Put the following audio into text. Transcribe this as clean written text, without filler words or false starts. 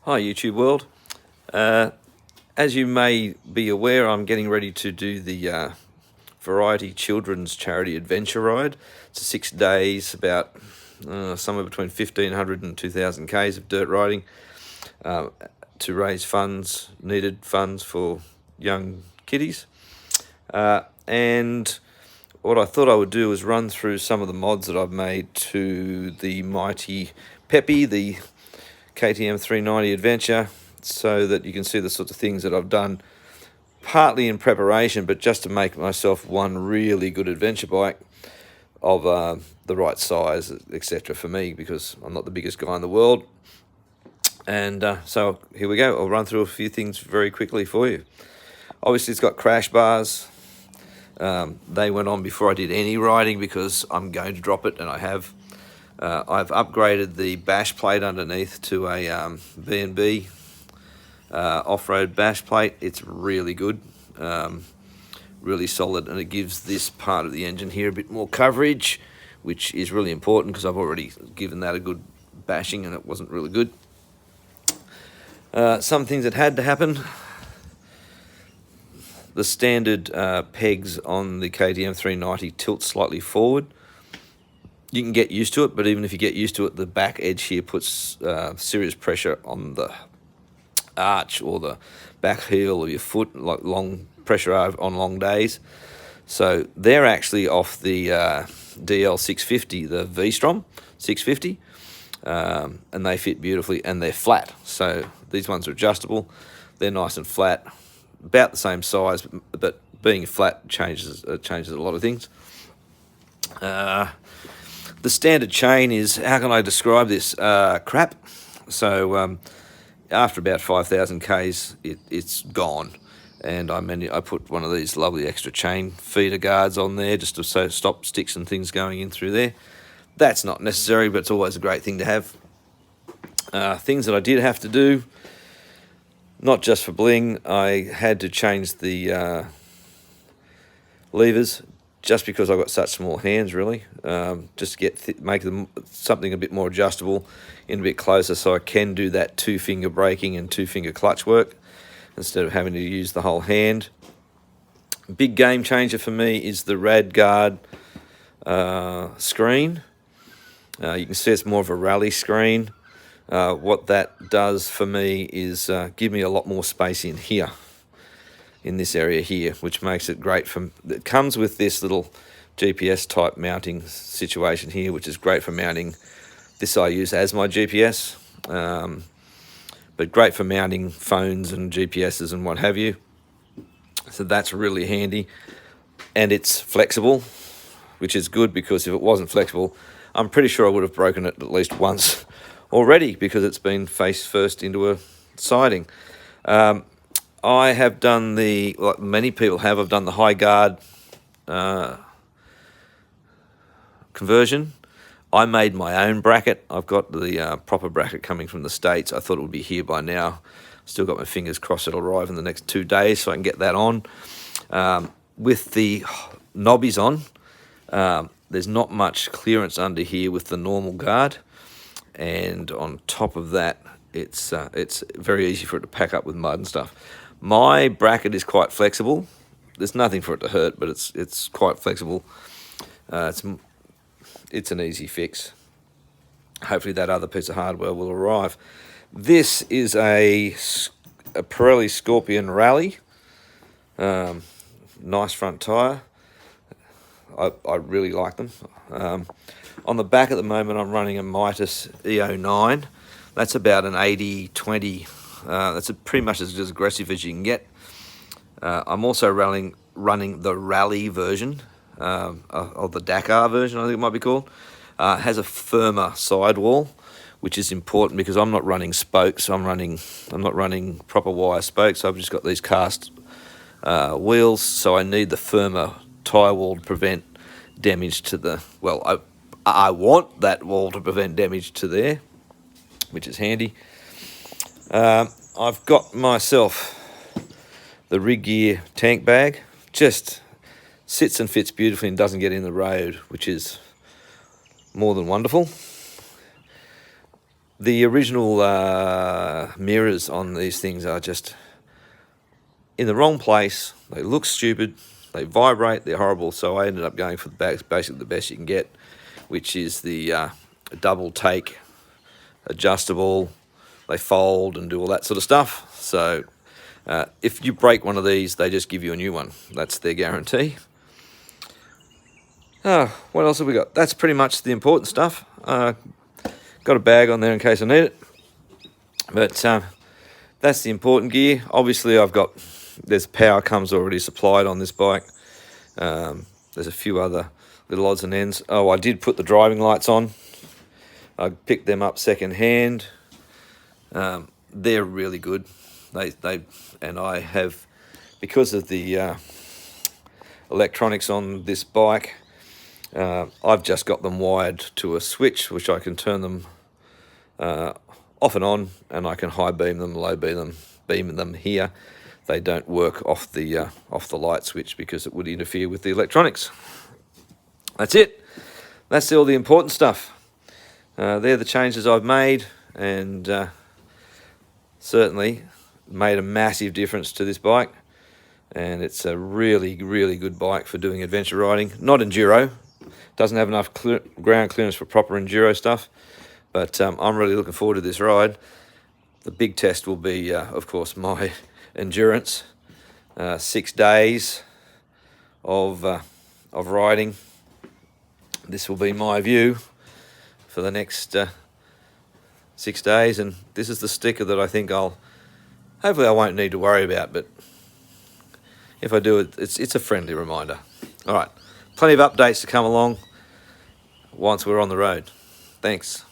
Hi YouTube world. As you may be aware, I'm getting ready to do the Variety Children's Charity Adventure Ride. It's 6 days, about somewhere between 1,500 and 2,000 k's of dirt riding to raise needed funds for young kiddies. And what I thought I would do is run through some of the mods that I've made to the mighty Pepe, the KTM 390 Adventure, so that you can see the sorts of things that I've done, partly in preparation, but just to make myself one really good adventure bike of the right size, etc. for me, because I'm not the biggest guy in the world. And so here we go. I'll run through a few things very quickly for you. Obviously, it's got crash bars. They went on before I did any riding because I'm going to drop it, and I have. I've upgraded the bash plate underneath to a B&B off-road bash plate. It's really good, really solid, and it gives this part of the engine here a bit more coverage, which is really important because I've already given that a good bashing and it wasn't really good. Some things that had to happen. The standard pegs on the KTM 390 tilt slightly forward. You can get used to it, but even if you get used to it, the back edge here puts serious pressure on the arch or the back heel of your foot, like long pressure on long days. So they're actually off the DL 650, the V-Strom 650, and they fit beautifully, and they're flat. So these ones are adjustable. They're nice and flat, about the same size, but being flat changes a lot of things. The standard chain is, how can I describe this? Crap. So after about 5,000 Ks, it's gone. And I put one of these lovely extra chain feeder guards on there just to stop sticks and things going in through there. That's not necessary, but it's always a great thing to have. Things that I did have to do, not just for bling, I had to change the levers, just because I've got such small hands, really, just to make them something a bit more adjustable and a bit closer, so I can do that 2-finger braking and 2-finger clutch work instead of having to use the whole hand. Big game changer for me is the Rad Guard screen. You can see it's more of a rally screen. What that does for me is give me a lot more space in here, in this area here, which makes it great. It comes with this little GPS type mounting situation here, which is great for mounting. This I use as my GPS, but great for mounting phones and GPSs and what have you. So that's really handy, and it's flexible, which is good, because if it wasn't flexible, I'm pretty sure I would have broken it at least once already, because it's been face first into a siding. I have done like many people have, I've done the high guard conversion. I made my own bracket. I've got the proper bracket coming from the States. I thought it would be here by now. Still got my fingers crossed it'll arrive in the next 2 days so I can get that on. With the knobbies on, there's not much clearance under here with the normal guard. And on top of that, it's very easy for it to pack up with mud and stuff. My bracket is quite flexible. There's nothing for it to hurt, but it's quite flexible. It's an easy fix. Hopefully that other piece of hardware will arrive. This is a Pirelli Scorpion Rally. Nice front tyre. I really like them. On the back at the moment, I'm running a Mitas E09. That's about an 80-20. That's pretty much as aggressive as you can get. I'm also running the Rally version, of the Dakar version, I think it might be called. It has a firmer sidewall, which is important because I'm not running spokes. I'm not running proper wire spokes. I've just got these cast wheels, so I need the firmer tyre wall to prevent damage to the, well, I want that wall to prevent damage to there, which is handy. I've got myself the Rig Gear tank bag. Just sits and fits beautifully and doesn't get in the road, which is more than wonderful. The original mirrors on these things are just in the wrong place. They look stupid, they vibrate, they're horrible. So I ended up going for basically the best you can get, which is the double take, adjustable. They fold and do all that sort of stuff. So if you break one of these, they just give you a new one. That's their guarantee. What else have we got? That's pretty much the important stuff. Got a bag on there in case I need it. But that's the important gear. Obviously, there's power comes already supplied on this bike. There's a few other little odds and ends. Oh, I did put the driving lights on. I picked them up second hand. They're really good. And I have, because of the electronics on this bike, I've just got them wired to a switch, which I can turn them off and on, and I can high beam them, low beam them here. They don't work off the light switch because it would interfere with the electronics. That's it. That's all the important stuff. They're the changes I've made, and certainly made a massive difference to this bike. And it's a really, really good bike for doing adventure riding. Not enduro. Doesn't have enough ground clearance for proper enduro stuff. But I'm really looking forward to this ride. The big test will be, of course, my endurance. 6 days of riding. This will be my view for the next 6 days. And this is the sticker that I think hopefully I won't need to worry about. But if I do, it's a friendly reminder. All right. Plenty of updates to come along once we're on the road. Thanks.